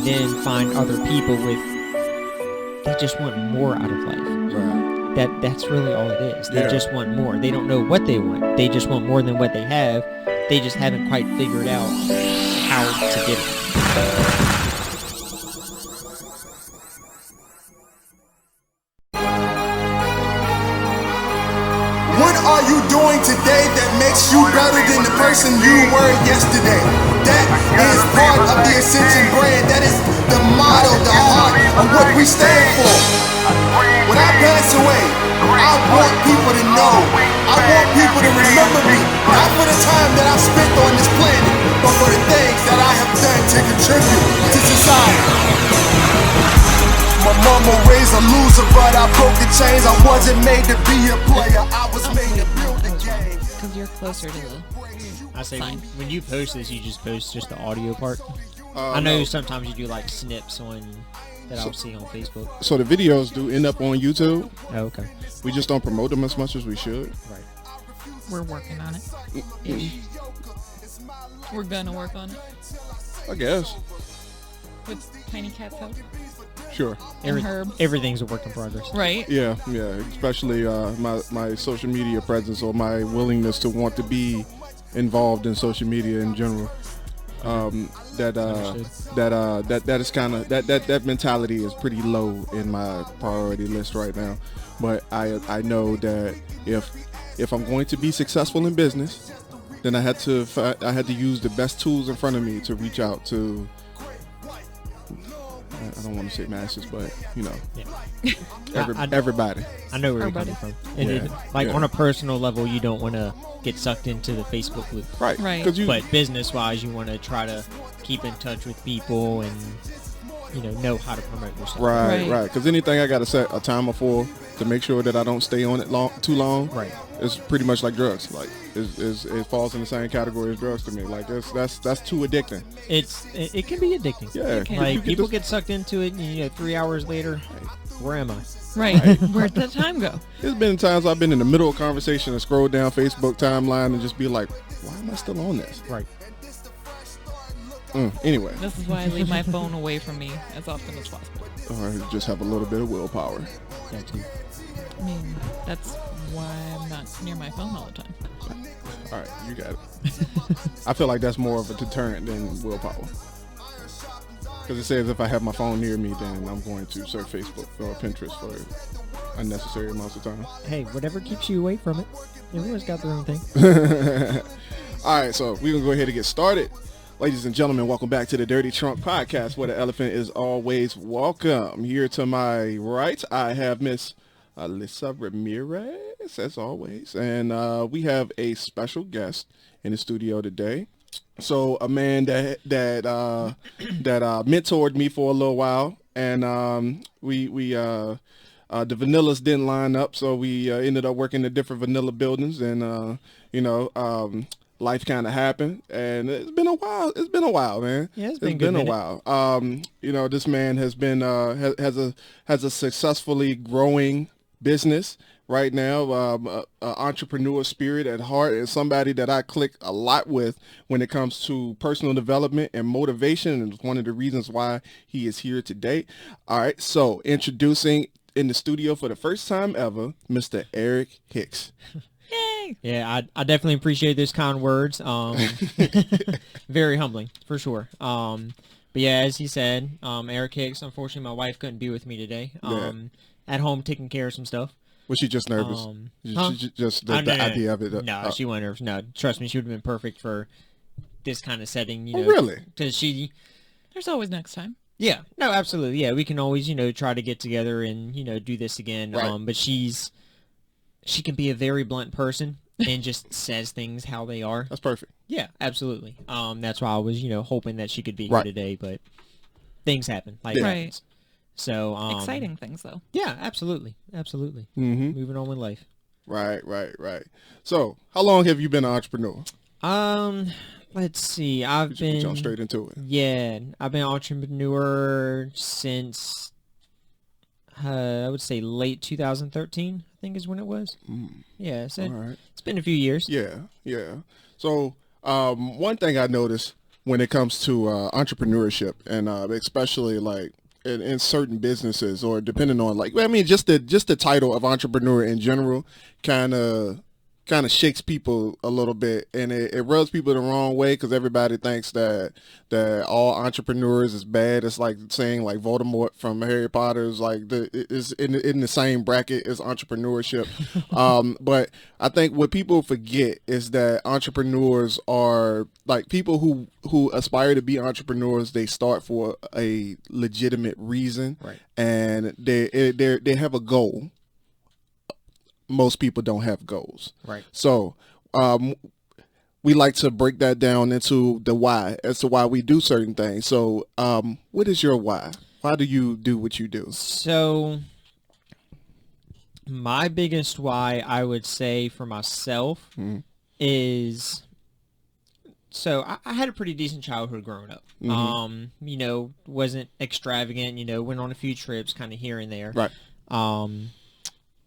and then find other people they just want more out of life. Right. That's really all it is. They Yeah. just want more. They don't know what they want. They just want more than what they have. They just haven't quite figured out how to get it. What are you doing today that makes you better than the person you were yesterday? That is part of the Ascension brand. That is the motto, the heart of what we stand for. When I pass away, I want people to know. I want people to remember me. Not for the time that I spent on this planet, but for the things that I have done to contribute to society. My mama raised a loser, but I broke the chains. I wasn't made to be a player. I was made to build a game. Because you're closer to the I say sign. when you post this, you just post just the audio part. I No. know sometimes you do like snips that I'll see on Facebook. So the videos do end up on YouTube. Oh, okay. We just don't promote them as much as we should. Right. We're working on it. Ish. We're gonna work on it. I guess. With Tiny Cat's help. Sure. And Herb. Everything's a work in progress. Right? Yeah. Especially my social media presence or my willingness to want to be involved in social media in general. That is kind of that mentality is pretty low in my priority list right now. But I know that if I'm going to be successful in business, then I had to use the best tools in front of me to reach out to. I don't want to say masses, but everybody. I know where you're coming from. And on a personal level, you don't want to get sucked into the Facebook loop. Right. Right. But business-wise, you want to try to keep in touch with people and know how to promote yourself. Right. Because anything I got to set a timer for to make sure that I don't stay on it too long. Right. It's pretty much like drugs. Like it falls in the same category as drugs to me. Like that's too addicting. It can be addicting. Yeah. Like people get sucked into it, and 3 hours later, where am I? Right. Where'd the time go? There's been times I've been in the middle of a conversation and scroll down Facebook timeline and just be like, why am I still on this? Right. Anyway. This is why I leave my phone away from me as often as possible. Or just have a little bit of willpower. That too. I mean, that's why I'm not near my phone all the time. All right, you got it. I feel like that's more of a deterrent than willpower. Because it says if I have my phone near me, then I'm going to surf Facebook or Pinterest for unnecessary amounts of time. Hey, whatever keeps you away from it. Everyone's got their own thing. All right, so we're going to go ahead and get started. Ladies and gentlemen, welcome back to the Dirty Trunk Podcast, where the elephant is always welcome. Here to my right, I have Miss Alyssa Ramirez, as always. And we have a special guest in the studio today. So a man that mentored me for a little while, and the vanillas didn't line up, so we ended up working in different vanilla buildings, and life kind of happened, and it's been a while. It's been a while, man. Yeah, it's been a while. This man has been has a successfully growing business right now, entrepreneur spirit at heart, and somebody that I click a lot with when it comes to personal development and motivation, and it's one of the reasons why he is here today. All right, so introducing in the studio for the first time ever, Mr. Eric Hicks. Yay! Yeah, I definitely appreciate those kind words. Very humbling, for sure. But yeah, as he said, Eric Hicks, unfortunately my wife couldn't be with me today. At home taking care of some stuff. Was she just nervous? Just the idea of it? No, she wasn't nervous. No, trust me, she would have been perfect for this kind of setting. You know, really? Because There's always next time. Yeah, no, absolutely. Yeah, we can always, try to get together and, do this again. Right. But she can be a very blunt person and just says things how they are. That's perfect. Yeah, absolutely. That's why I was, hoping that she could be here today, but things happen. Life happens. So exciting things though. Yeah, absolutely. Mm-hmm. Moving on with life. Right. So, how long have you been an entrepreneur? Let's see. I've been jump straight into it. Yeah, I've been an entrepreneur since I would say late 2013. I think is when it was. Yeah, so all right. It's been a few years. Yeah. So, one thing I noticed when it comes to entrepreneurship, and especially like in certain businesses, or depending on like, I mean, just the title of entrepreneur in general kind of shakes people a little bit, and it rubs people the wrong way, because everybody thinks that all entrepreneurs is bad. It's like saying like Voldemort from Harry Potter is like is in the same bracket as entrepreneurship. But I think what people forget is that entrepreneurs are like people who aspire to be entrepreneurs. They start for a legitimate reason, Right. and they have a goal. Most people don't have goals. Right. So we like to break that down into the why, as to why we do certain things. So what is your why? Why do you do what you do? So my biggest why, I would say for myself, is, so I had a pretty decent childhood growing up. You know, wasn't extravagant, you know, went on a few trips kind of here and there. Right.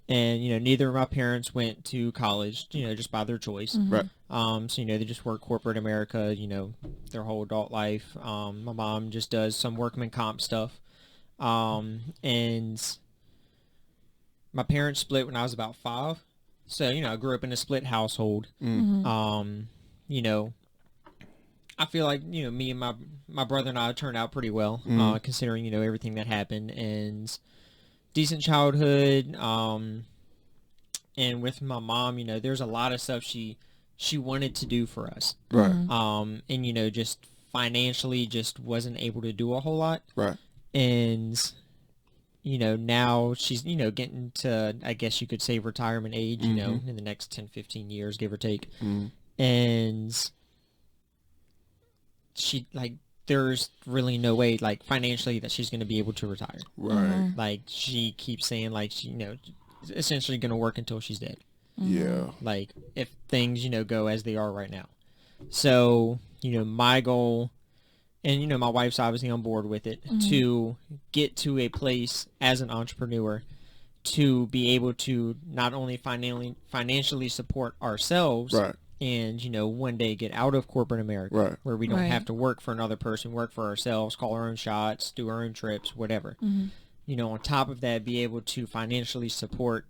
And, you know, neither of my parents went to college, you know, just by their choice. Right. So, you know, they just work corporate America, you know, their whole adult life. My mom just does some workman comp stuff. And my parents split when I was about 5. So, you know, I grew up in a split household. You know, I feel like, you know, me and my brother and I turned out pretty well, considering, you know, everything that happened. And decent childhood, and with my mom, you know, there's a lot of stuff she wanted to do for us, Right. and you know, just financially just wasn't able to do a whole lot, Right. and you know, now she's, you know, getting to, I guess you could say, retirement age, you know, in the next 10-15 years, give or take, and she, like, there's really no way, like, financially that she's going to be able to retire. Right. Like, she keeps saying, like, she, you know, essentially going to work until she's dead. Yeah. Like, if things, you know, go as they are right now. So, you know, my goal, and, you know, my wife's obviously on board with it, to get to a place as an entrepreneur to be able to not only financially support ourselves, Right. and, you know, one day get out of corporate America, Right. where we don't Right. have to work for another person, work for ourselves, call our own shots, do our own trips, whatever. You know, on top of that, be able to financially support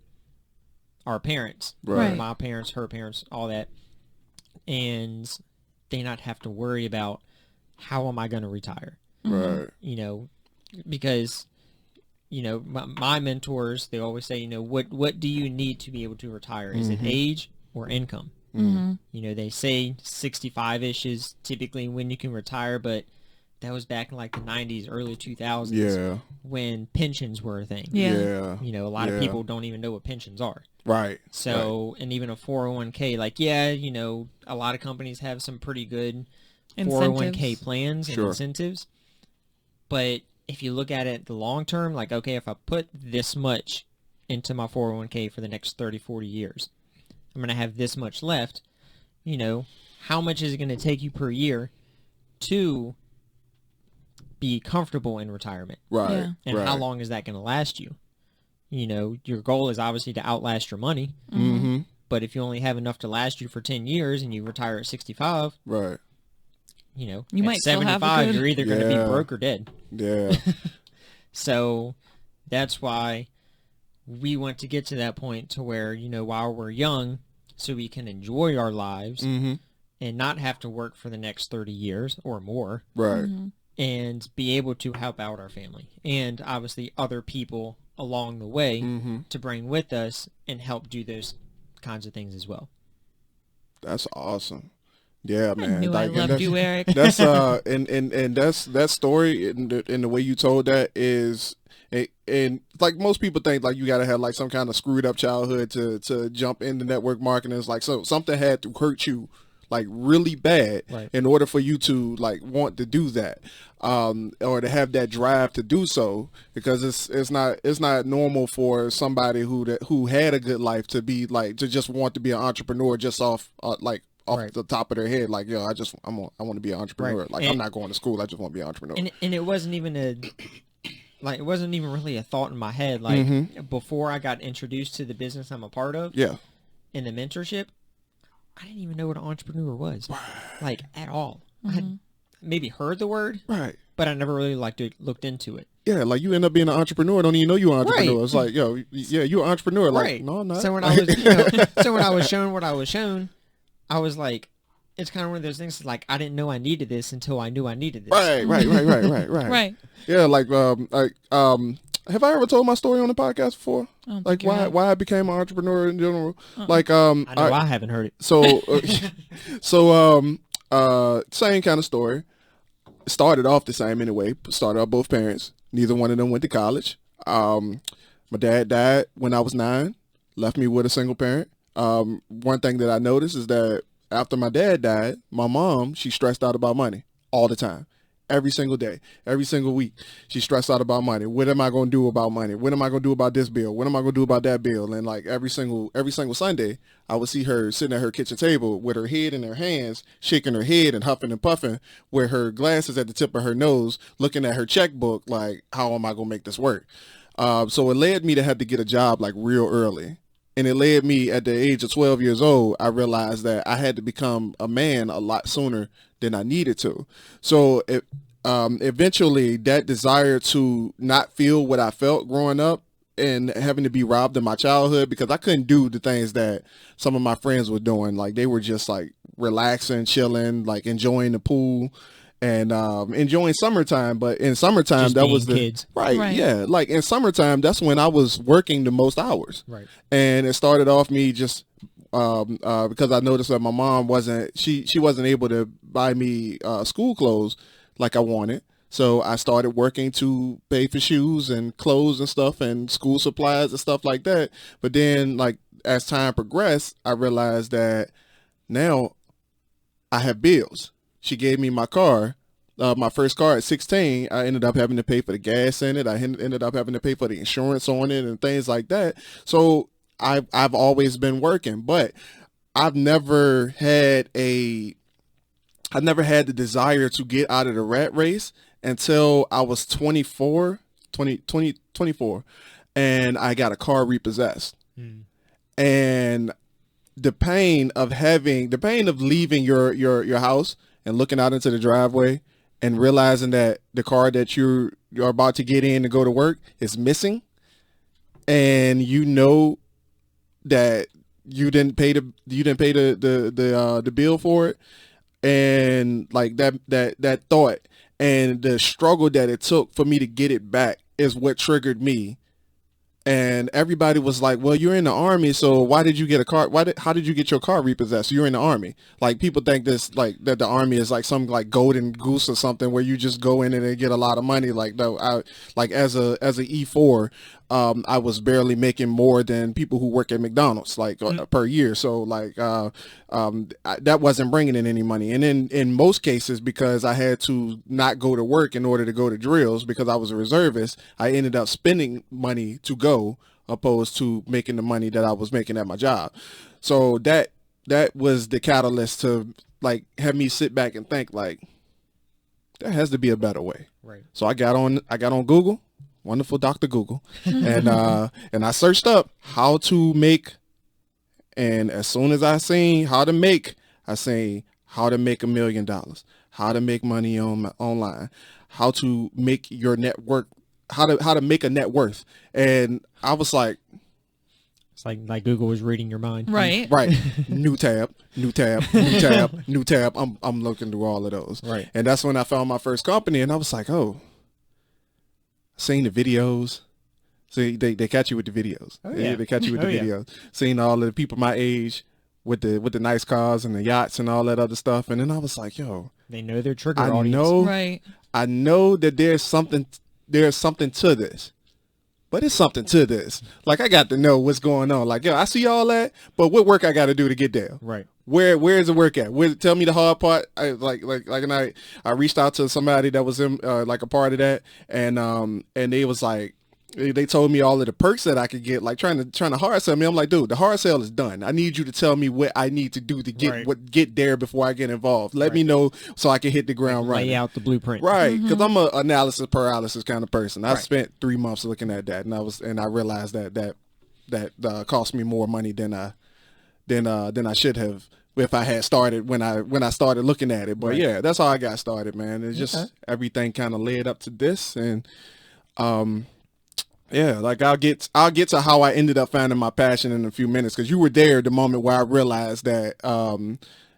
our parents, Right. my parents, her parents, all that, and they not have to worry about, how am I going to retire? Right. You know, because, you know, my mentors, they always say, you know, what do you need to be able to retire? Is it age or income? You know, they say 65-ish is typically when you can retire, but that was back in like the 90s, early 2000s, Yeah. when pensions were a thing. Yeah. Yeah. You know, a lot of people don't even know what pensions are. Right. So, and even a 401k, like, yeah, you know, a lot of companies have some pretty good Incentives. 401k plans and Sure. incentives. But if you look at it the long term, like, okay, if I put this much into my 401k for the next 30, 40 years, I'm going to have this much left. You know, how much is it going to take you per year to be comfortable in retirement? Right. Yeah. And right. how long is that going to last you? You know, your goal is obviously to outlast your money. Mm-hmm. But if you only have enough to last you for 10 years and you retire at 65, Right. you know, You at might still have a 75, good- you're either going to be Yeah. broke or dead. Yeah. So that's why we want to get to that point to where, you know, while we're young, so we can enjoy our lives Mm-hmm. and not have to work for the next 30 years or more, Right. and be able to help out our family and obviously other people along the way to bring with us and help do those kinds of things as well. That's awesome. Yeah, man. knew I and loved that's- you, Eric. That's and that's that story and the way you told that is, and like most people think like you got to have like some kind of screwed up childhood to jump into network marketing. It's like, so something had to hurt you like really bad Right. in order for you to like want to do that, or to have that drive to do so, because it's not normal for somebody who had a good life to be like, to just want to be an entrepreneur just off Right. the top of their head, like, yo, I want to be an entrepreneur. Right. Like, And- I'm not going to school. I just want to be an entrepreneur. And it wasn't even it wasn't even really a thought in my head. Like, before I got introduced to the business I'm a part of, Yeah. in the mentorship, I didn't even know what an entrepreneur was, like, at all. I maybe heard the word, Right. but I never really looked into it. Yeah, like you end up being an entrepreneur, don't even know you're an entrepreneur. Right. It's like, yo, yeah, you're an entrepreneur. Like, Right. no, I'm not. So when I was shown what I was shown, I was like, it's kind of one of those things. Like I didn't know I needed this until I knew I needed this. Right. Yeah, like have I ever told my story on the podcast before? Like why I became an entrepreneur in general? Like I know I haven't heard it. So same kind of story. Started off the same anyway. Started off both parents. Neither one of them went to college. My dad died when I was 9. Left me with a single parent. One thing that I noticed is that after my dad died, my mom, she stressed out about money all the time. Every single day, every single week, she stressed out about money. What am I going to do about money? What am I going to do about this bill? What am I going to do about that bill? And like every single Sunday, I would see her sitting at her kitchen table with her head in her hands, shaking her head and huffing and puffing, with her glasses at the tip of her nose, looking at her checkbook like, how am I going to make this work? So it led me to have to get a job like real early. And it led me at the age of 12 years old, I realized that I had to become a man a lot sooner than I needed to. So eventually that desire to not feel what I felt growing up and having to be robbed in my childhood, because I couldn't do the things that some of my friends were doing. Like they were just like relaxing, chilling, like enjoying the pool and enjoying summertime. But in summertime, Just that being was the kids. right. Yeah. Like in summertime, that's when I was working the most hours. Right. And it started off me just because I noticed that my mom wasn't able to buy me school clothes like I wanted. So I started working to pay for shoes and clothes and stuff and school supplies and stuff like that. But then like as time progressed, I realized that now I have bills. She gave me my car, my first car at 16. I ended up having to pay for the gas in it. I ended up having to pay for the insurance on it and things like that. So I've always been working, but I've never had the desire to get out of the rat race until I was 24, and I got a car repossessed. And the pain of leaving your house and looking out into the driveway and realizing that the car that you're about to get in to go to work is missing, and you know that you didn't pay the bill for it, and like that thought and the struggle that it took for me to get it back is what triggered me. And everybody was like, well, you're in the Army, so why did you get a car? How did you get your car repossessed? You're in the Army. Like people think this, like that the Army is like some like golden goose or something where you just go in and they get a lot of money. Like no, I like as a E4, I was barely making more than people who work at McDonald's like per year. So like that wasn't bringing in any money. And then in most cases, because I had to not go to work in order to go to drills because I was a reservist, I ended up spending money to go, opposed to making the money that I was making at my job. So that was the catalyst to like have me sit back and think like there has to be a better way. Right. So I got on Google, wonderful Dr. Google, and I searched up how to make, and as soon as I seen how to make, I seen how to make $1 million, how to make money online, how to make your network, how to make a net worth. And I was like, it's like Google was reading your mind. Right. new tab. I'm looking through all of those. Right. And that's when I found my first company, and I was like, oh, seeing the videos. See, they catch you with the videos. Oh, yeah. They catch you with the videos. Seeing all the people my age with the nice cars and the yachts and all that other stuff. And then I was like, yo, They know their trigger audience. Right. I know that there's something to this. But it's something to this. Like I got to know what's going on. Like, yo, I see all that, but what work I got to do to get there? Right. Where is the work at? Tell me the hard part. I reached out to somebody that was in like a part of that, and they was like, they told me all of the perks that I could get, like trying to hard sell me. I'm like, dude, the hard sell is done. I need you to tell me what I need to do to get there before I get involved. Let me know so I can hit the ground running. Lay out the blueprint. Right, because I'm a analysis paralysis kind of person. I spent 3 months looking at that, and I realized that cost me more money than I should have if I had started when I started looking at it. But Right. yeah, that's how I got started, man. It's just everything kind of led up to this, and yeah, like I'll get to how I ended up finding my passion in a few minutes, because you were there the moment where I realized that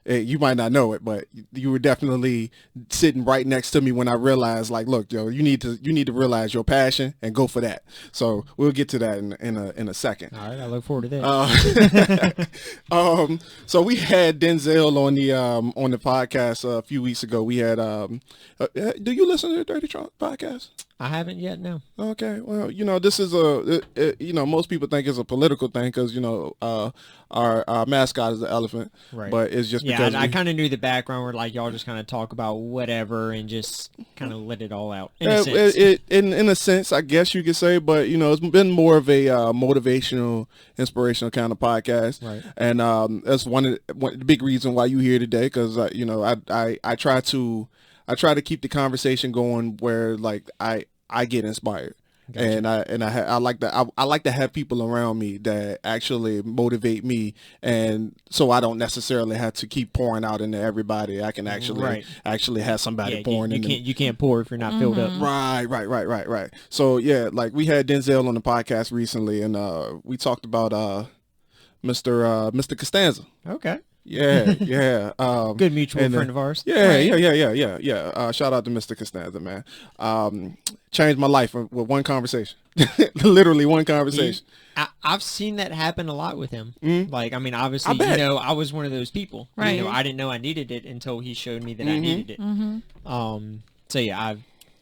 you might not know it, but you were definitely sitting right next to me when I realized, like, look, Joe, you need to realize your passion and go for that. So we'll get to that in a second. All right, I look forward to that. So we had Denzel on the podcast a few weeks ago. We had do you listen to the Dirty Trunk podcast? I haven't yet, no. Okay, well, this is most people think it's a political thing because our mascot is the elephant, Right. But it's just Yeah, because I kind of knew the background where like y'all just kind of talk about whatever and just kind of let it all out. In a sense. In a sense, I guess you could say, but it's been more of a motivational, inspirational kind of podcast, Right. And that's one the big reason why you here today, because I try to keep the conversation going where like I get inspired. Gotcha. And I like to have people around me that actually motivate me, and so I don't necessarily have to keep pouring out into everybody. I can actually have somebody pouring in. You can't pour if you're not filled up. Right. So yeah, like we had Denzel on the podcast recently, and we talked about Mr. Costanza. Okay. Yeah. Good mutual friend of ours. Yeah. Shout out to Mr. Costanza, man. Changed my life with one conversation. Literally one conversation. I've seen that happen a lot with him. Mm-hmm. Like, I mean, obviously, I was one of those people. Right. I didn't know I needed it until he showed me that I needed it. So yeah,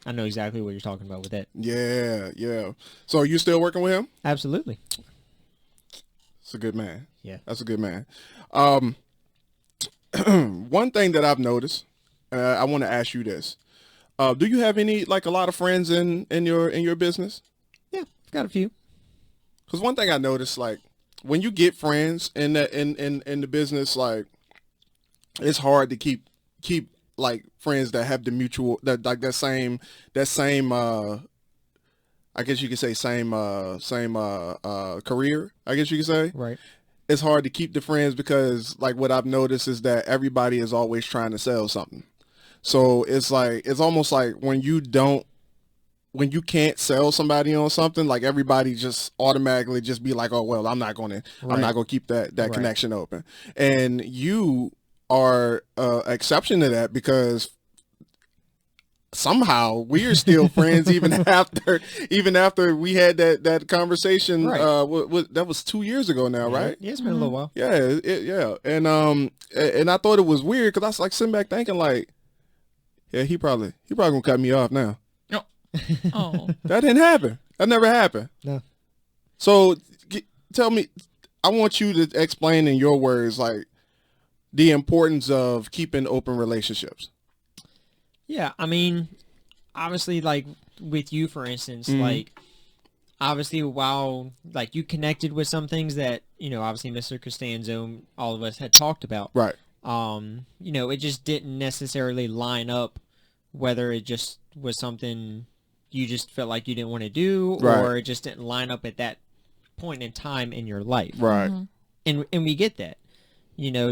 I know exactly what you're talking about with that. Yeah. So are you still working with him? Absolutely. That's a good man. Yeah. That's a good man. One thing that I've noticed, I want to ask you this. Do you have a lot of friends in your business? Yeah, I've got a few. Because one thing I noticed, like when you get friends in the business, like it's hard to keep like friends that have the mutual that same I guess you could say same career, I guess you could say. Right. It's hard to keep the friends because like what I've noticed is that everybody is always trying to sell something. So it's almost like when you can't sell somebody on something, like everybody just automatically just be like, oh, well, I'm not going to keep that connection open. And you are exception to that, because somehow we're still friends even after we had that conversation. Right. That was 2 years ago now, right? Yeah, it's been a little while. Yeah. And I thought it was weird because I was like sitting back thinking like, yeah, he probably gonna cut me off now. Oh. That didn't happen. That never happened. No. So tell me, I want you to explain in your words like the importance of keeping open relationships. Yeah, I mean, obviously, like with you, for instance, like obviously while like you connected with some things that obviously Mr. Costanzo, all of us had talked about, right? It just didn't necessarily line up, whether it just was something you just felt like you didn't want to do, or it just didn't line up at that point in time in your life, right? And we get that,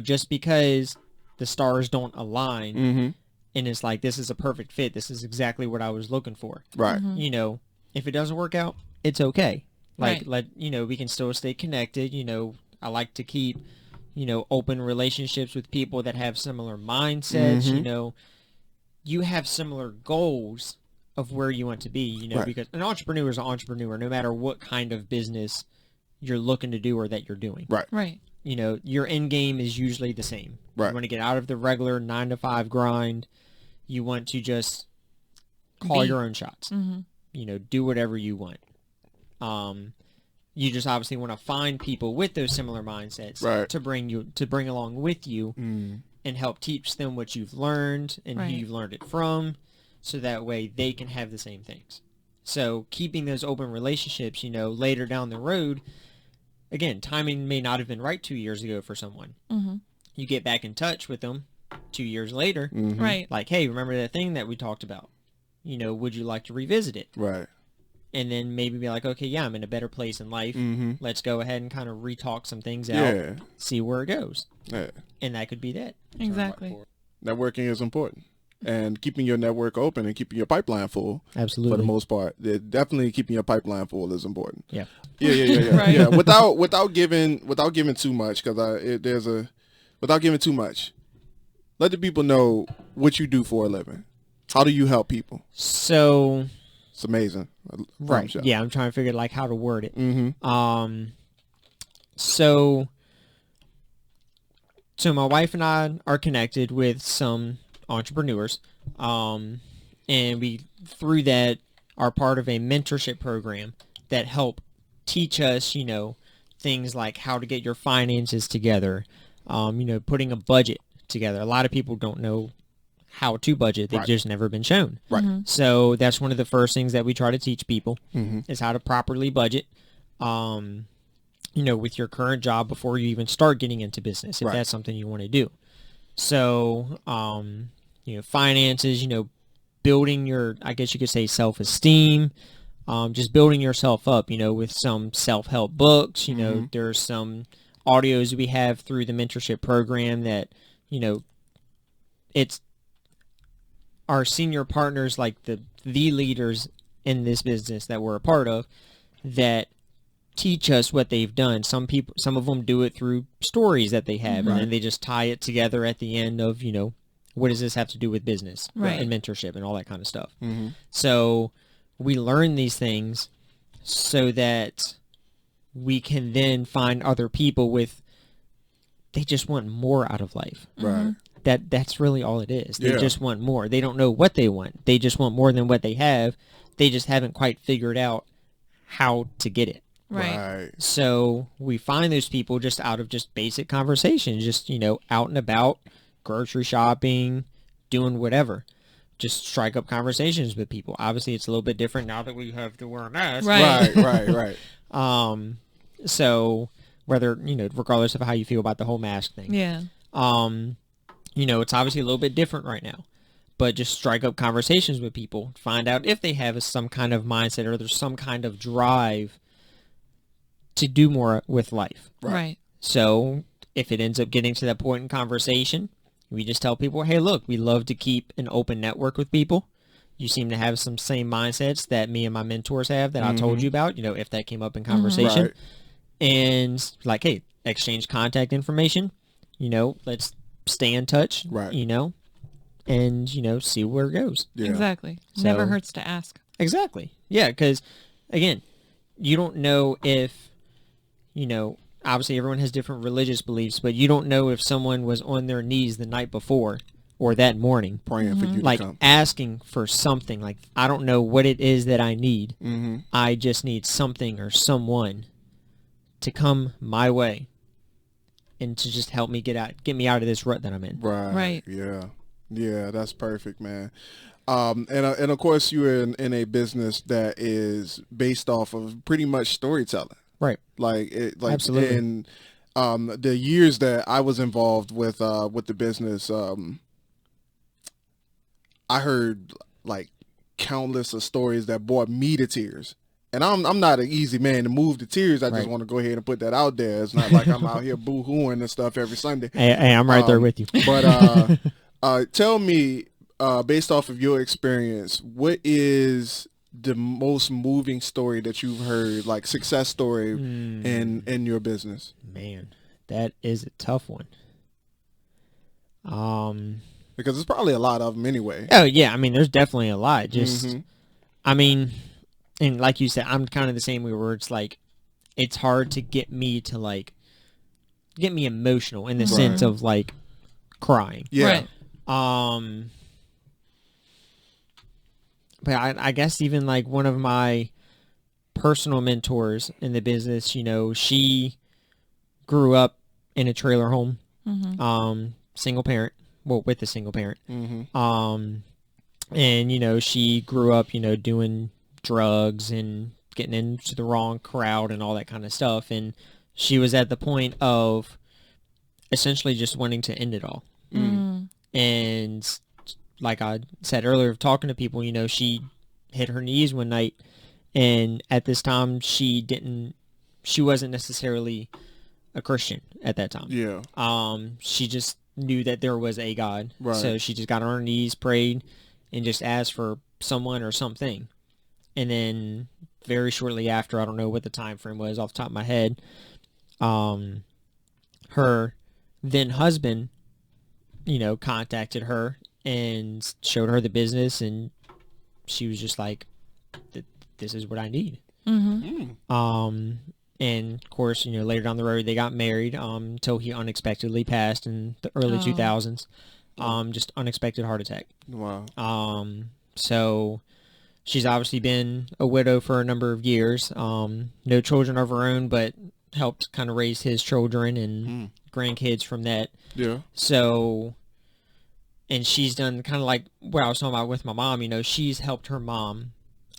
just because the stars don't align. And it's like, this is a perfect fit. This is exactly what I was looking for. Right. If it doesn't work out, it's okay. Like, Right. we can still stay connected. I like to keep, open relationships with people that have similar mindsets. You have similar goals of where you want to be, Right. because an entrepreneur is an entrepreneur, no matter what kind of business you're looking to do or that you're doing. Right. Right. Your end game is usually the same. Right. You want to get out of the regular 9-to-5 grind. You want to just call your own shots. Do whatever you want. You just obviously want to find people with those similar mindsets to bring along with you and help teach them what you've learned and who you've learned it from, so that way they can have the same things. So keeping those open relationships, later down the road, again, timing may not have been right 2 years ago for someone. You get back in touch with them 2 years later, Right. like, hey, remember that thing that we talked about? Would you like to revisit it? Right. and then maybe be like, okay, yeah, I'm in a better place in life. Let's go ahead and kind of re-talk some things out, see where it goes. Yeah. And that could be that. Exactly. Networking is important. And keeping your network open and keeping your pipeline full. Absolutely. For the most part. Definitely keeping your pipeline full is important. Yeah. Yeah. Right. Yeah. Without giving too much, without giving too much. Let the people know what you do for a living. How do you help people? So it's amazing. Right. Yeah, I'm trying to figure like how to word it. So my wife and I are connected with some entrepreneurs, and we through that are part of a mentorship program that help teach us, things like how to get your finances together, putting a budget together. A lot of people don't know how to budget. They've just never been shown. Right. So that's one of the first things that we try to teach people is how to properly budget, with your current job before you even start getting into business, if that's something you want to do. So, finances, building your, I guess you could say self-esteem, just building yourself up, with some self-help books, there's some audios we have through the mentorship program that, it's our senior partners, like the leaders in this business that we're a part of, that teach us what they've done. Some of them do it through stories that they have, and then they just tie it together at the end of, what does this have to do with business and mentorship and all that kind of stuff. So we learn these things so that we can then find other people they just want more out of life. Right. That's really all it is. They just want more. They don't know what they want. They just want more than what they have. They just haven't quite figured out how to get it. Right. So we find those people just out of just basic conversations, just, out and about, grocery shopping, doing whatever. Just strike up conversations with people. Obviously, it's a little bit different now that we have to wear a mask. Right. So whether, regardless of how you feel about the whole mask thing. Yeah. It's obviously a little bit different right now. But just strike up conversations with people. Find out if they have some kind of mindset or there's some kind of drive to do more with life. Right. So if it ends up getting to that point in conversation, we just tell people, hey, look, we love to keep an open network with people. You seem to have some same mindsets that me and my mentors have that I told you about, if that came up in conversation. Right. And like, hey, exchange contact information, let's stay in touch, right. And, see where it goes. Yeah. Exactly. So, never hurts to ask. Exactly. Yeah, because, again, you don't know if, obviously everyone has different religious beliefs, but you don't know if someone was on their knees the night before or that morning. Praying for you like to come. Asking for something. Like, I don't know what it is that I need. I just need something or someone to come my way and to just help me get me out of this rut that I'm in. Right. Yeah, that's perfect, man. And of course you're in a business that is based off of pretty much storytelling. Right. Absolutely. And the years that I was involved with the business, I heard like countless of stories that brought me to tears. And I'm not an easy man to move to tears. I just want to go ahead and put that out there. It's not like I'm out here boo-hooing and stuff every Sunday. Hey, I'm right there with you. But tell me, based off of your experience, what is the most moving story that you've heard, like success story in your business? Man, that is a tough one. Because there's probably a lot of them anyway. Oh yeah, I mean, there's definitely a lot. Just, I mean, and like you said, I'm kind of the same way where it's like, it's hard to get me emotional in the sense of like crying. Yeah. Right. But I guess even like one of my personal mentors in the business, she grew up in a trailer home, single parent, with a single parent. And, she grew up, doing drugs and getting into the wrong crowd and all that kind of stuff. And she was at the point of essentially just wanting to end it all. And like I said earlier, talking to people, she hit her knees one night And at this time, she wasn't necessarily a Christian at that time. Yeah. She just knew that there was a God. Right. So she just got on her knees, prayed, and just asked for someone or something. And then very shortly after, I don't know what the time frame was off the top of my head, her then husband, contacted her and showed her the business, and she was just like, this is what I need. Mm-hmm. And of course, later down the road, they got married, until he unexpectedly passed in the early 2000s. Just unexpected heart attack. Wow. So she's obviously been a widow for a number of years. No children of her own, but helped kind of raise his children and grandkids from that. Yeah. So, and she's done kind of like what I was talking about with my mom, she's helped her mom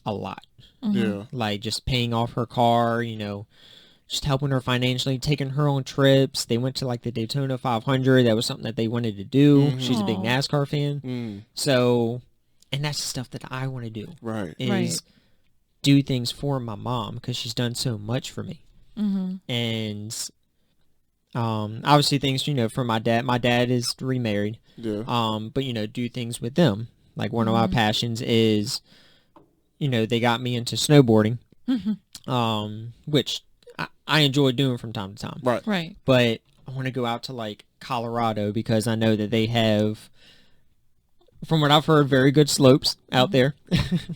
a lot. Yeah. Like just paying off her car, just helping her financially, taking her on trips. They went to like the Daytona 500. That was something that they wanted to do. She's a big NASCAR fan. So, and that's the stuff that I want to do. Right. Is do things for my mom because she's done so much for me. And obviously things, for my dad. My dad is remarried. Yeah. But, do things with them. Like one of my passions is, they got me into snowboarding, which I enjoy doing from time to time. Right. Right. But I want to go out to like Colorado because I know that they have, from what I've heard, very good slopes out there.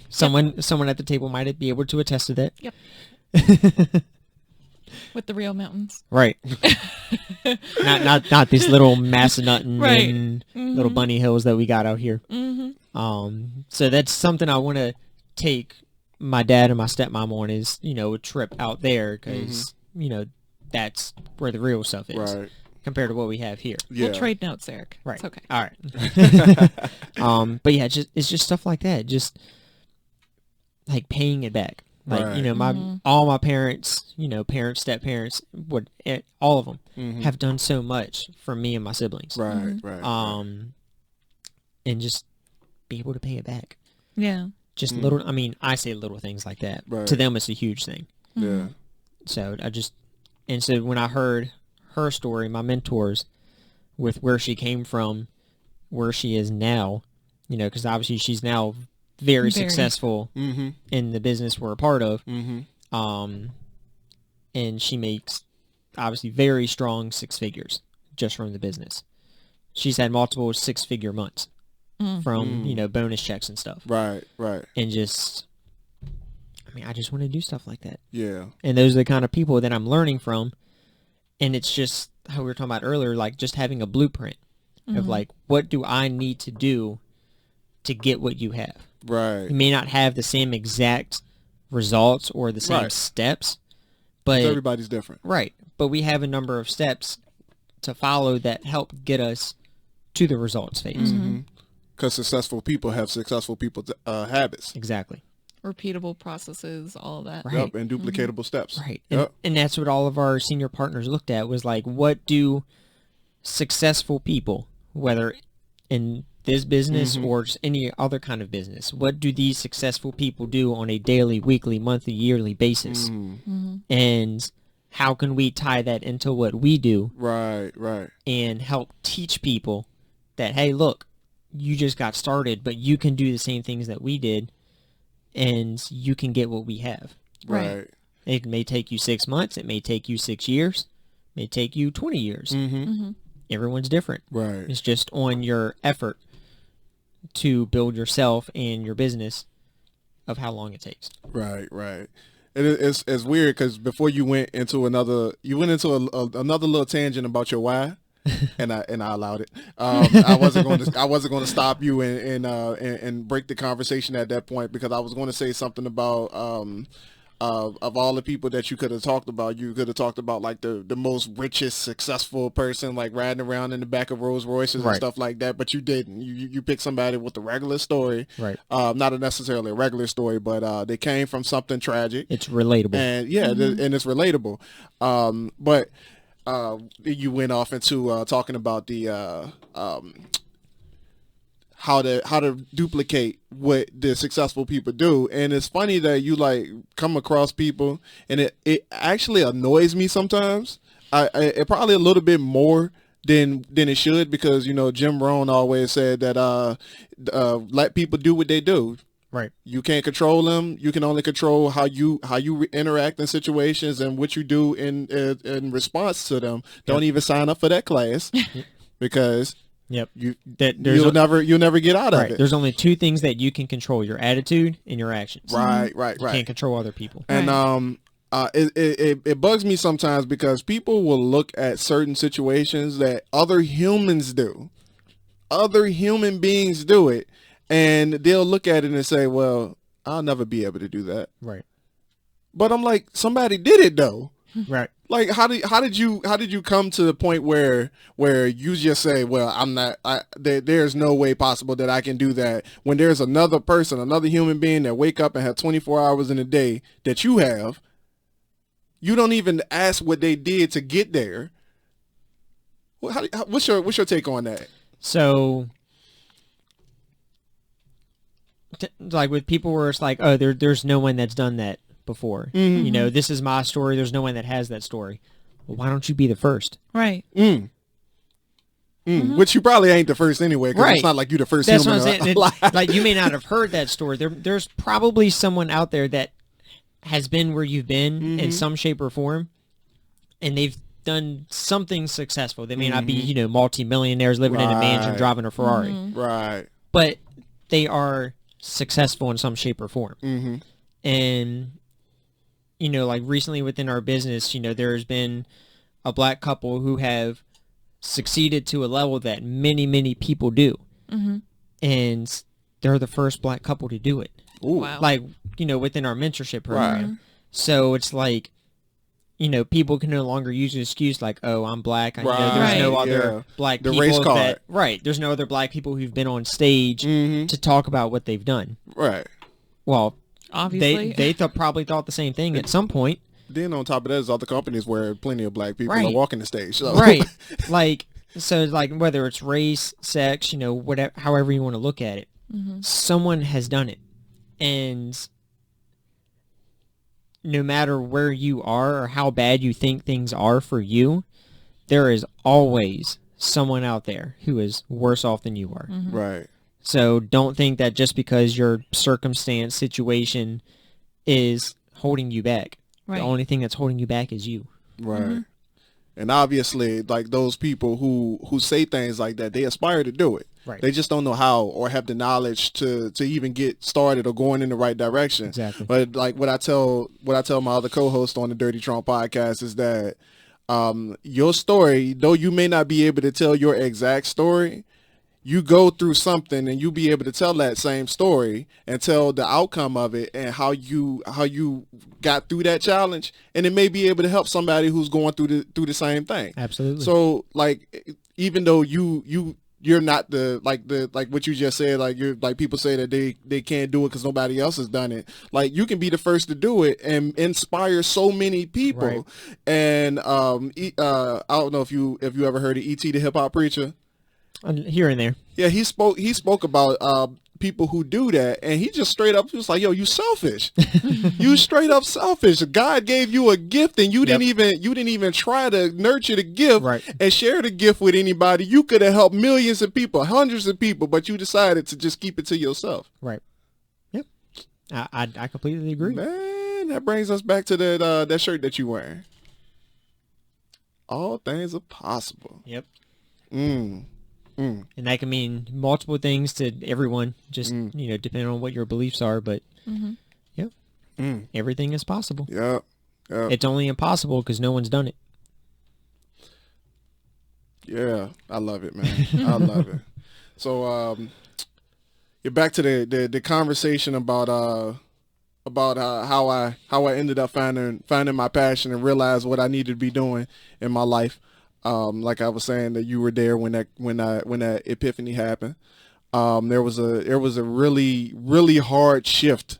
Someone at the table might be able to attest to that. Yep. With the real mountains. Right. not these little Massanutten Right. and little bunny hills that we got out here. So that's something I want to take my dad and my stepmom on is, a trip out there because, that's where the real stuff is Right. compared to what we have here. Yeah. We'll trade notes, Eric. Right. It's okay. All right. But yeah, it's just stuff like that. Just like paying it back. Like, Right. all my parents, parents, step parents, all of them have done so much for me and my siblings. Right. Right. And just be able to pay it back. Yeah. Just little, I say little things like that. Right. To them, it's a huge thing. Yeah. So so when I heard her story, my mentors, with where she came from, where she is now, because obviously she's now very successful in the business we're a part of. And she makes obviously very strong 6 figures just from the business. She's had multiple 6-figure months from, bonus checks and stuff. Right. Right. And just, I just want to do stuff like that. Yeah. And those are the kind of people that I'm learning from. And it's just how we were talking about earlier, like just having a blueprint of like, what do I need to do to get what you have? Right. You may not have the same exact results or the same steps, but everybody's different. Right. But we have a number of steps to follow that help get us to the results phase. Because successful people have successful people's habits. Exactly. Repeatable processes, all of that. Right. Yep, and duplicatable steps. Right. Yep. And that's what all of our senior partners looked at was like, what do successful people, whether in this business or just any other kind of business, what do these successful people do on a daily, weekly, monthly, yearly basis? And how can we tie that into what we do? Right, right. And help teach people that, hey, look, you just got started, but you can do the same things that we did, and you can get what we have. Right. It may take you 6 months. It may take you 6 years. It may take you 20 years. Everyone's different. Right. It's just on your effort to build yourself and your business of how long it takes. Right, right. It's weird because before you went into another little tangent about your why, and I allowed it. I wasn't going to stop you and break the conversation at that point because I was going to say something about of all the people that you could have talked about, you could have talked about like the most richest successful person, like riding around in the back of Rolls Royces and stuff like that. But you didn't. You picked somebody with a regular story, right? Not necessarily a regular story, but they came from something tragic. It's relatable, and and it's relatable. But you went off into talking about the how to duplicate what the successful people do. And it's funny that you like come across people, and it actually annoys me sometimes. It probably a little bit more than it should, because Jim Rohn always said that let people do what they do. Right. You can't control them. You can only control how you interact in situations and what you do in response to them. Don't even sign up for that class because you'll never get out of it. There's only two things that you can control: your attitude and your actions. Right. You can't control other people. And it bugs me sometimes because people will look at certain situations that other humans do. Other human beings do it. And they'll look at it and say, well, I'll never be able to do that. Right. But I'm like, somebody did it though. Right. Like, how did you come to the point where you just say, well, there's no way possible that I can do that, when there's another person, another human being that wake up and have 24 hours in a day that you have. You don't even ask what they did to get there. What's your take on that? So, like with people where it's like, oh, there's no one that's done that before. Mm-hmm. This is my story. There's no one that has that story. Well, why don't you be the first? Right. Which you probably ain't the first anyway, because it's not like you the first That's human. What I'm saying. Like, you may not have heard that story. There's probably someone out there that has been where you've been in some shape or form, and they've done something successful. They may not be, multi-millionaires living in a mansion, driving a Ferrari. Right. But they are successful in some shape or form. And, like recently within our business, there's been a black couple who have succeeded to a level that many, many people do. And they're the first black couple to do it. Ooh. Wow. Like, within our mentorship program. Right. So it's like, people can no longer use an excuse like, oh, I'm black. Right. There's no other black the people. Race card. Right. There's no other black people who've been on stage to talk about what they've done. Right. Well, obviously. They probably thought the same thing at some point. Then on top of that, there's other companies where plenty of black people are walking the stage. So. Right. So whether it's race, sex, whatever, however you want to look at it, someone has done it. And no matter where you are or how bad you think things are for you, there is always someone out there who is worse off than you are. Right. So don't think that just because your circumstance, situation is holding you back. Right. The only thing that's holding you back is you. Right. And obviously, like those people who say things like that, they aspire to do it. Right. They just don't know how or have the knowledge to even get started or going in the right direction. Exactly. But like what I tell my other co-host on the Dirty Trump podcast is that your story, though you may not be able to tell your exact story, you go through something and you be able to tell that same story and tell the outcome of it and how you got through that challenge, and it may be able to help somebody who's going through the same thing. Absolutely. So like, even though you're not like what you just said, like you're like people say that they can't do it because nobody else has done it. Like you can be the first to do it and inspire so many people. Right. And I don't know if you ever heard of E.T. the Hip Hop Preacher. Here and there. Yeah, he spoke about people who do that, and he just straight up was like, "Yo, you selfish. You straight up selfish. God gave you a gift, and you didn't even try to nurture the gift and share the gift with anybody. You could have helped millions of people, hundreds of people, but you decided to just keep it to yourself." Right. Yep. I completely agree. Man, that brings us back to that shirt that you wearing. All things are possible. Yep. And that can mean multiple things to everyone, just, depending on what your beliefs are. But, everything is possible. Yep. It's only impossible because no one's done it. Yeah, I love it, man. I love it. So, you're back to the conversation about how I ended up finding my passion and realized what I needed to be doing in my life. Like I was saying, that you were there when that epiphany happened. There was a really, really hard shift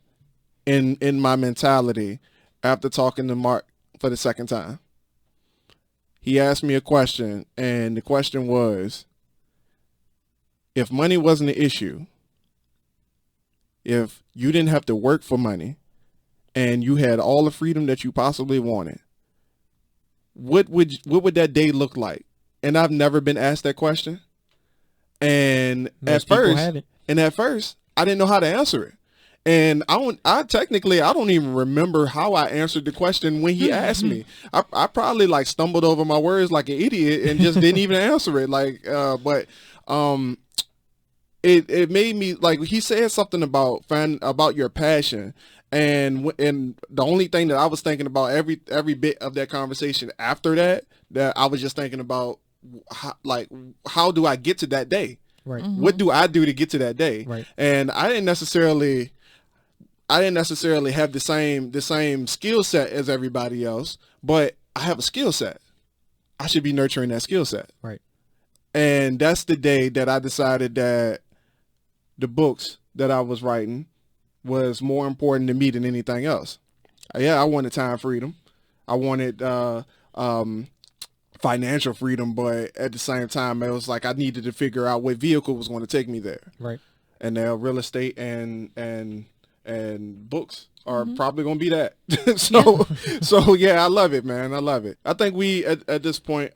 in my mentality after talking to Mark for the second time. He asked me a question, and the question was, if money wasn't an issue, if you didn't have to work for money and you had all the freedom that you possibly wanted, what would that day look like? And I've never been asked that question. And at first, I didn't know how to answer it. And I don't even remember how I answered the question when he asked me. I probably like stumbled over my words like an idiot and just didn't even answer it. But it made me, like, he said something about your passion. And the only thing that I was thinking about every bit of that conversation after that I was just thinking about, how do I get to that day? Right. What do I do to get to that day? Right. And I didn't necessarily have the same skill set as everybody else, but I have a skill set. I should be nurturing that skill set. Right. And that's the day that I decided that the books that I was writing was more important to me than anything else. Yeah, I wanted time freedom. I wanted financial freedom, but at the same time, it was like I needed to figure out what vehicle was going to take me there. Right. And now real estate and books are probably going to be that. So yeah, I love it, man. I love it. I think we at this point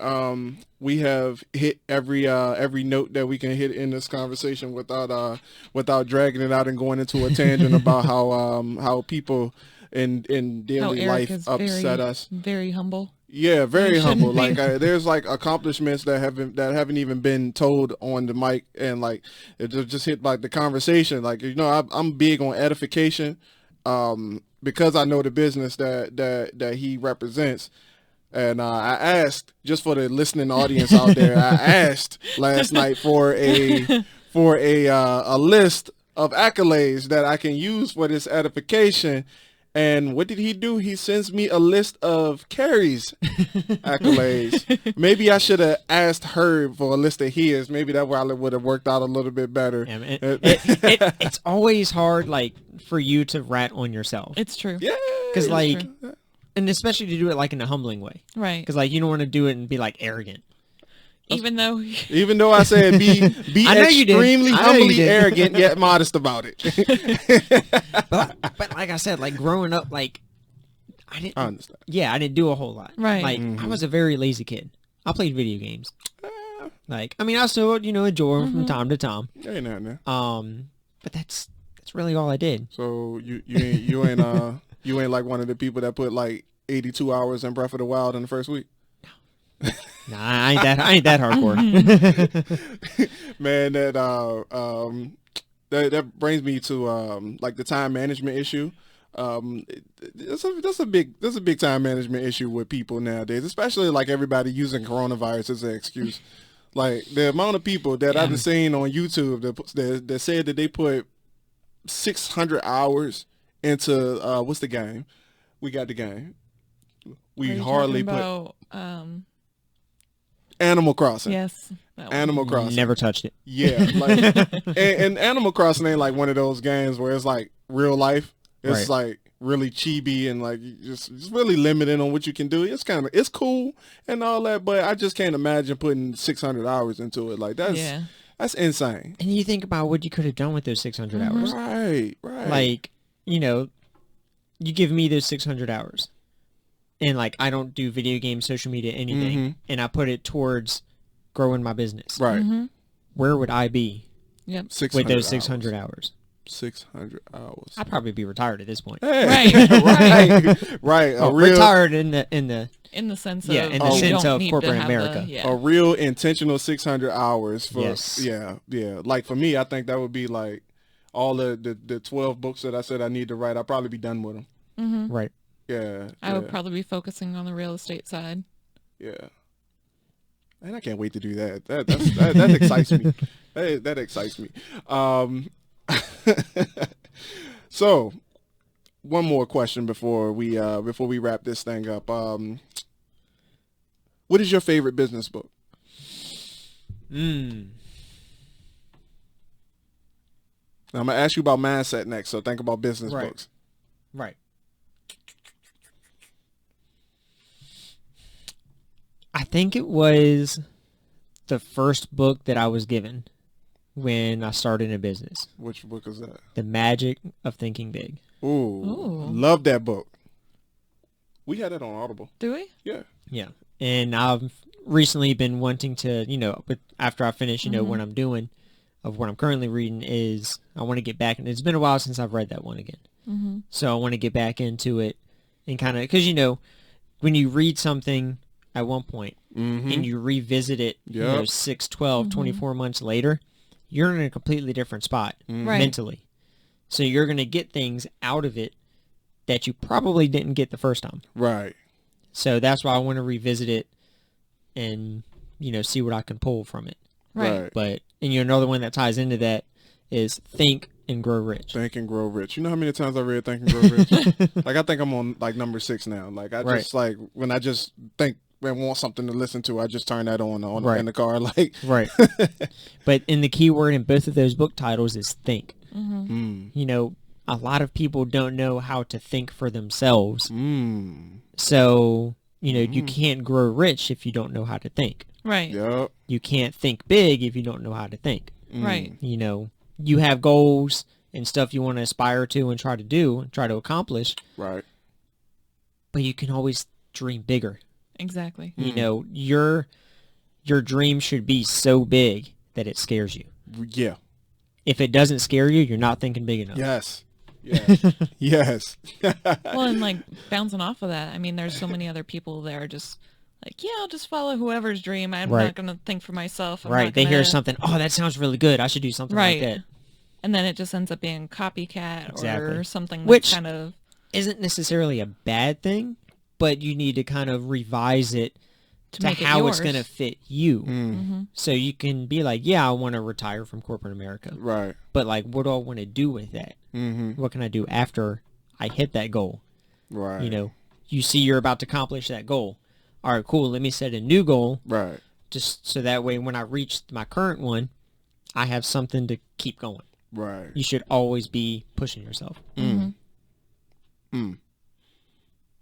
we have hit every note that we can hit in this conversation without dragging it out and going into a tangent about how people in daily life upset us. Very humble. Yeah, very humble. Like there's like accomplishments that haven't even been told on the mic, and like it just hit like the conversation. Like, I'm big on edification, because I know the business that he represents. And I asked, just for the listening audience out there, I asked last night for a list of accolades that I can use for this edification. And what did he do? He sends me a list of Carrie's accolades. Maybe I should have asked her for a list of his. Maybe that would have worked out a little bit better. Yeah, it's always hard, like, for you to rat on yourself. It's true. Yeah. Because, like, and especially to do it, like, in a humbling way. Right. Because, like, you don't want to do it and be, like, arront. Even though I said be extremely humbly arrogant yet modest about it. but like I said, like growing up, like I understand. Yeah, I didn't do a whole lot. Right. Like I was a very lazy kid. I played video games. Like, I mean, I still enjoy them from time to time. Ain't nothing. But that's really all I did. So you ain't like one of the people that put like 82 hours in Breath of the Wild in the first week. Nah, I ain't that hardcore. Man, that brings me to like the time management issue. That's a big time management issue with people nowadays, especially like everybody using coronavirus as an excuse. Like the amount of people that I've seen on YouTube that said that they put 600 hours into what's the game? We got the game. We hardly put Animal Crossing. Yes. Animal Crossing. Never touched it. Yeah. Like, and Animal Crossing ain't like one of those games where it's like real life. It's like really chibi and like just really limited on what you can do. It's cool and all that, but I just can't imagine putting 600 hours into it. Like that's insane. And you think about what you could have done with those 600 hours. Right. Like, you give me those 600 hours. And, like, I don't do video games, social media, anything. And I put it towards growing my business. Right. Where would I be with those 600 hours? 600 hours. I'd probably be retired at this point. Hey. Right. Retired in the sense of corporate America. A real intentional 600 hours. Yeah. Like, for me, I think that would be, like, all the 12 books that I said I need to write. I'd probably be done with them. Right. Yeah. I would probably be focusing on the real estate side. Yeah. And I can't wait to do that. That excites me. That excites me. So, one more question before we wrap this thing up. What is your favorite business book? Now, I'm gonna ask you about mindset next. So think about business books. Right. I think it was the first book that I was given when I started a business. Which book is that? The Magic of Thinking Big. Ooh. Love that book. We had it on Audible. Do we? Yeah. Yeah. And I've recently been wanting to, but after I finish, what I'm doing of what I'm currently reading is I want to get back. And it's been a while since I've read that one again. Mm-hmm. So I want to get back into it and kind of, because, when you read something at one point and you revisit it, 6, 12, 24 months later, you're in a completely different spot mentally. So you're going to get things out of it that you probably didn't get the first time. Right. So that's why I want to revisit it and, see what I can pull from it. Right. But, and another one that ties into that is Think and Grow Rich. Think and Grow Rich. You know how many times I read Think and Grow Rich? Like, I think I'm on, like, number 6 now. Like, I just, like, when I just think and want something to listen to, I just turn that on in the car. Like, right. But in the key word in both of those book titles is think. A lot of people don't know how to think for themselves. So, you can't grow rich if you don't know how to think. Right. Yep. You can't think big if you don't know how to think. Right. You have goals and stuff you want to aspire to and try to do and try to accomplish. Right. But you can always dream bigger. Exactly. Your dream should be so big that it scares you. Yeah. If it doesn't scare you, you're not thinking big enough. Yes. Yes. Yes. Well, and like bouncing off of that, I mean, there's so many other people that are just like, yeah, I'll just follow whoever's dream. I'm not going to think for myself. They hear something, oh, that sounds really good. I should do something like that. And then it just ends up being copycat or something which kind of isn't necessarily a bad thing, but you need to kind of revise it to how it's going to fit you. So you can be like, yeah, I want to retire from corporate America. Right. But like, what do I want to do with that? What can I do after I hit that goal? Right. You see you're about to accomplish that goal. All right, cool. Let me set a new goal. Right. Just so that way when I reach my current one, I have something to keep going. Right. You should always be pushing yourself.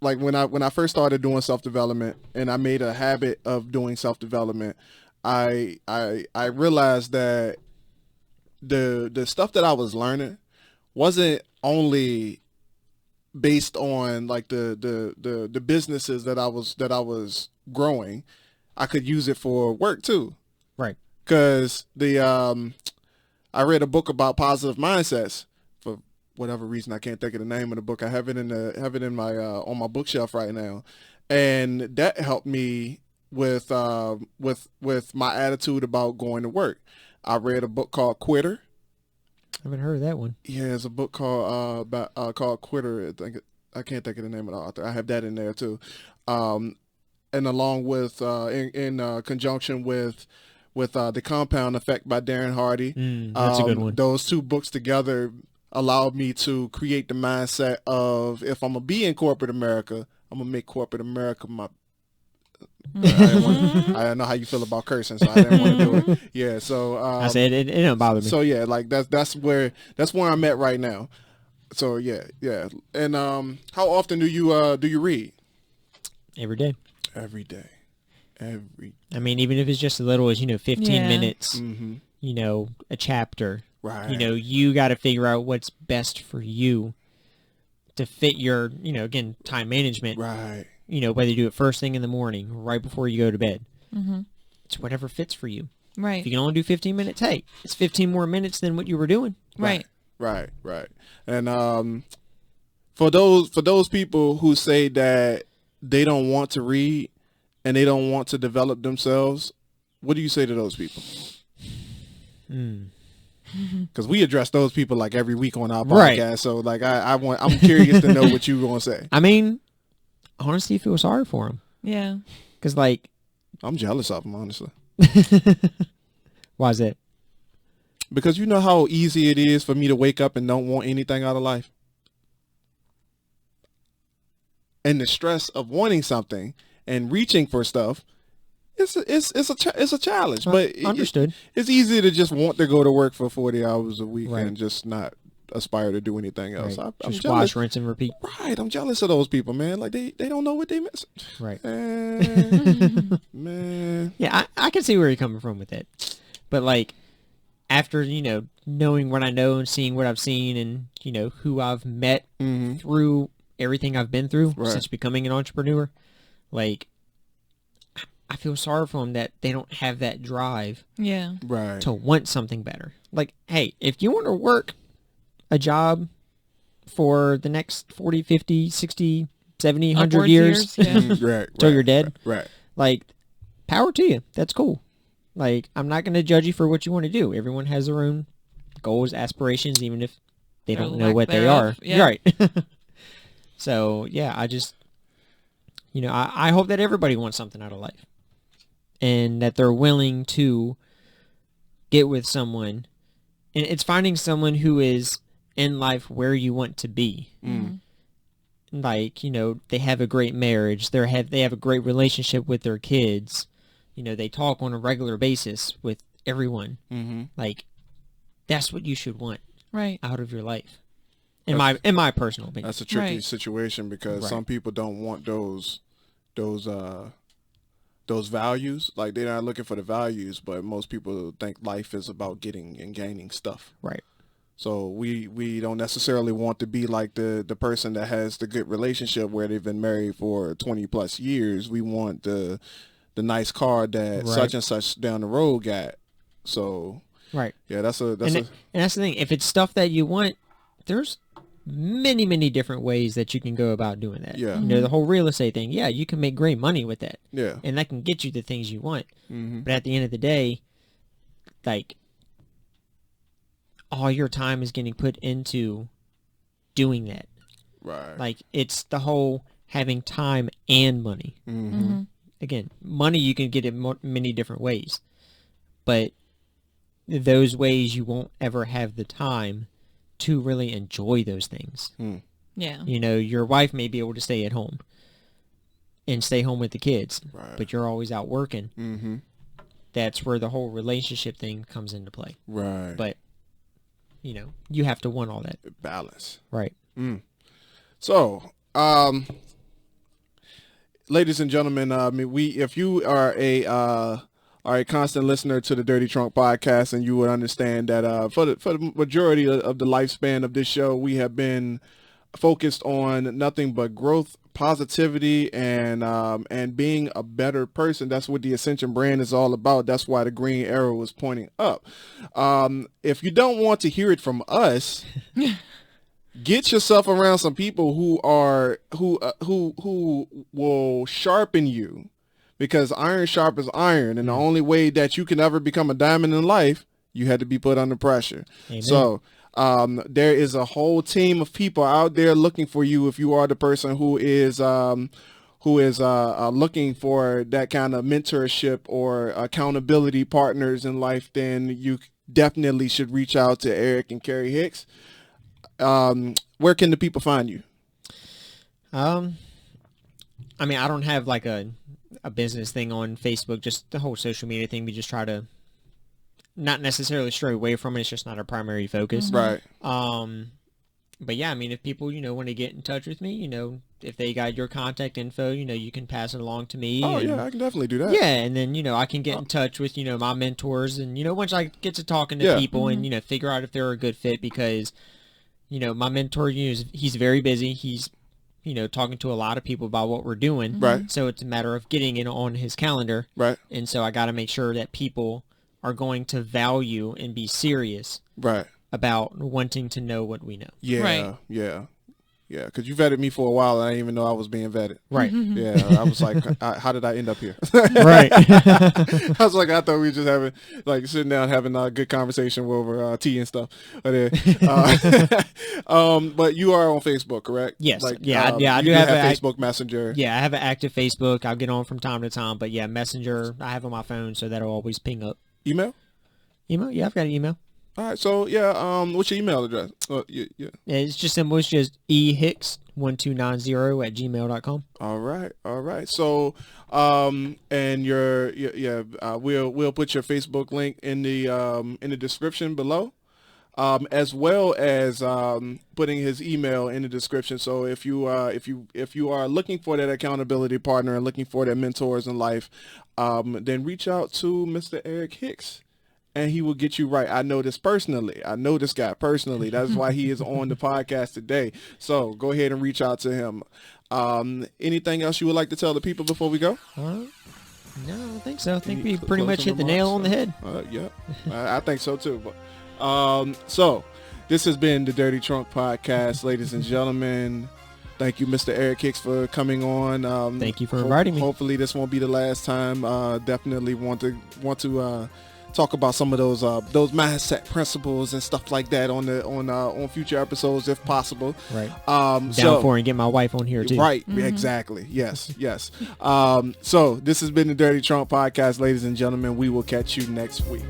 Like when I first started doing self-development and I made a habit of doing self-development, I realized that the stuff that I was learning wasn't only based on like the businesses that I was growing. I could use it for work too. Right. Cause I read a book about positive mindsets. For whatever reason, I can't think of the name of the book. I have it in my on my bookshelf right now, and that helped me with my attitude about going to work. I read a book called Quitter. I haven't heard of that one. Yeah, it's a book called Quitter. I can't think of the name of the author. I have that in there too, and along with in conjunction with The Compound Effect by Darren Hardy. That's a good one. Those two books together allowed me to create the mindset of, if I'm going to be in corporate America, I'm going to make corporate America my... I don't know how you feel about cursing, so I didn't want to do it. Yeah, so... I said it don't bother me. So, yeah, like that's where I'm at right now. So, yeah. And how often do you read? Every day. Every day. I mean, even if it's just as little as 15 minutes, a chapter. Right. You got to figure out what's best for you to fit your, again, time management. Right. Whether you do it first thing in the morning, right before you go to bed. It's whatever fits for you. Right. If you can only do 15 minutes, hey, it's 15 more minutes than what you were doing. Right. And for those people who say that they don't want to read and they don't want to develop themselves, what do you say to those people? Because we address those people like every week on our podcast. Right. So like I'm curious to know what you're gonna say. I mean, honestly, I feel sorry for them. Yeah. Because like, I'm jealous of them, honestly. Why is that? Because you know how easy it is for me to wake up and don't want anything out of life, and the stress of wanting something and reaching for stuff. It's a challenge, but understood. It's easy to just want to go to work for 40 hours a week and just not aspire to do anything else. Right. I'm just jealous. Wash, rinse, and repeat. Right, I'm jealous of those people, man. Like they don't know what they miss. Right. Man. Yeah, I can see where you're coming from with that, but like, after, knowing what I know and seeing what I've seen and, who I've met through everything I've been through since becoming an entrepreneur, like, I feel sorry for them that they don't have that drive to want something better. Like, hey, if you want to work a job for the next 40, 50, 60, 70, 100 Upwards years, till you're dead, right. Like, power to you. That's cool. Like, I'm not going to judge you for what you want to do. Everyone has their own goals, aspirations, even if they don't know what they are. Yeah. Right. So, yeah, I just, I hope that everybody wants something out of life. And that they're willing to get with someone. And it's finding someone who is in life where you want to be. Like, they have a great marriage. They have a great relationship with their kids. They talk on a regular basis with everyone. Like, that's what you should want out of your life. In my personal opinion. That's a tricky situation because some people don't want those values. Like, they're not looking for the values, but most people think life is about getting and gaining stuff. Right. So we don't necessarily want to be like the person that has the good relationship where they've been married for 20 plus years. We want the nice car that such and such down the road got. So yeah, that's the thing. If it's stuff that you want, there's many different ways that you can go about doing that. Yeah. The whole real estate thing. Yeah, you can make great money with that. Yeah. And that can get you the things you want. But at the end of the day, like, all your time is getting put into doing that. Right. Like, it's the whole having time and money. Again, money you can get it many different ways. But those ways you won't ever have the time to really enjoy those things. Yeah. Your wife may be able to stay at home and stay home with the kids, but you're always out working. That's where the whole relationship thing comes into play. Right. But, you have to want all that. Balance. Right. So, ladies and gentlemen, if you are a constant listener to the Dirty Trunk podcast, and you would understand that for the majority of the lifespan of this show, we have been focused on nothing but growth, positivity, and being a better person. That's what the Ascension brand is all about. That's why the green arrow is pointing up. If you don't want to hear it from us, get yourself around some people who will sharpen you. Because iron sharpens iron, and the only way that you can ever become a diamond in life, you had to be put under pressure. Amen. So there is a whole team of people out there looking for you if you are the person who is looking for that kind of mentorship or accountability partners in life. Then you definitely should reach out to Eric and Carrie Hicks. Where can the people find you? I mean, I don't have like a business thing on Facebook, just the whole social media thing. We just try to not necessarily stray away from it. It's just not our primary focus. Right. But yeah, I mean, if people, want to get in touch with me, if they got your contact info, you can pass it along to me. Oh, and, yeah, I can definitely do that. Yeah, and then, I can get in touch with, my mentors, and, once I get to talking to people and, figure out if they're a good fit, because, my mentor, he's very busy. He's, talking to a lot of people about what we're doing. Right. So it's a matter of getting it on his calendar. Right. And so I got to make sure that people are going to value and be serious. Right. About wanting to know what we know. Yeah. Right. Yeah. Yeah, because you vetted me for a while, and I didn't even know I was being vetted. Right. Yeah, I was like, how did I end up here? Right. I was like, I thought we were just having, like, sitting down having a good conversation over tea and stuff. But, but you are on Facebook, correct? Yes. Like, I you do have Facebook Messenger. Yeah, I have an active Facebook. I'll get on from time to time. But, yeah, Messenger, I have on my phone, so that'll always ping up. Email? Email? Yeah, I've got an email. All right, so what's your email address? Yeah, it's just simple. It's just ehicks1290@gmail.com. All right. So, and we'll put your Facebook link in the description below, as well as putting his email in the description. So if you are looking for that accountability partner and looking for that mentors in life, then reach out to Mr. Eric Hicks. and he will get you right. I know this personally. I know this guy personally. That's why he is on the podcast today. So go ahead and reach out to him. Anything else you would like to tell the people before we go? No, I don't think so. I think we pretty much hit the nail on the head. Yeah, I think so too. But so this has been the Dirty Trunk Podcast, ladies and gentlemen. Thank you, Mr. Eric Hicks, for coming on. Thank you for inviting me. Hopefully this won't be the last time. Definitely want to talk about some of those mindset principles and stuff like that on future episodes if possible. Right. Down for and get my wife on here too. Right. Exactly. Yes. So this has been the Dirty Trunk Podcast, ladies and gentlemen. We will catch you next week.